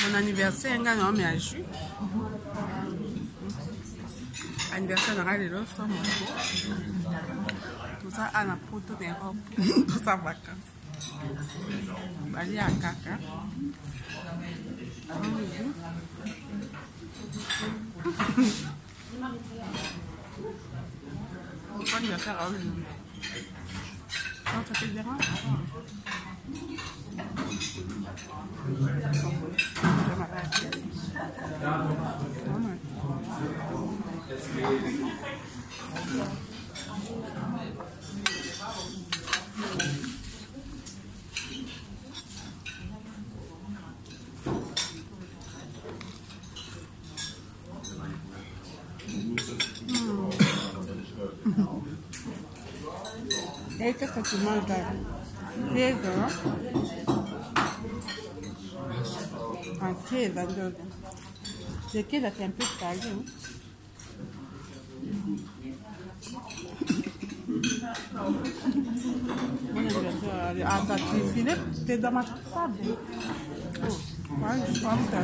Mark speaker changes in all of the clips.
Speaker 1: Mon anniversaire, nga non mais à jus. Anniversaire n'a rien de l'autre, ça moi. Tout ça à la photo des robes, tout ça vacances. Bali à caca. Pourquoi anniversaire à eux? Non, ça te dérange? Et qu'est-ce que tu manges là? Des œufs. Un thé, là. Le thé, là, c'est un peu salé. Bon anniversaire. Ah, t'as filé, t'es dans ma table. Oh, ouais, je pense que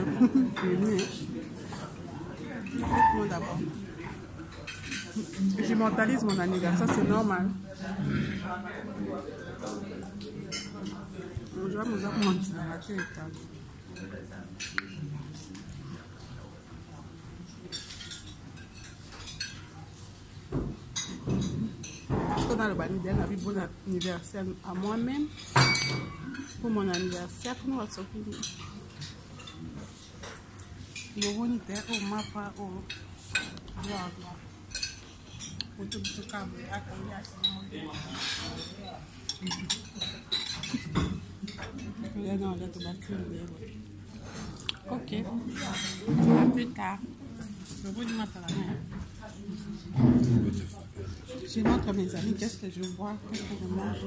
Speaker 1: c'est mieux. Écoute-moi d'abord. Je mentalise mon anniversaire, c'est normal. Je vais vous montrer la tête. Dans le banidel, on a eu bon anniversaire à moi-même. Pour mon anniversaire, pour nous, on va s'occuper. Le bonitaire, au mapa, au blog. Pour tout ce câble, à combien ok. À plus tard. Je vous dis maintenant. Je montre à mes amis qu'est-ce que je bois, qu'est-ce que je mange.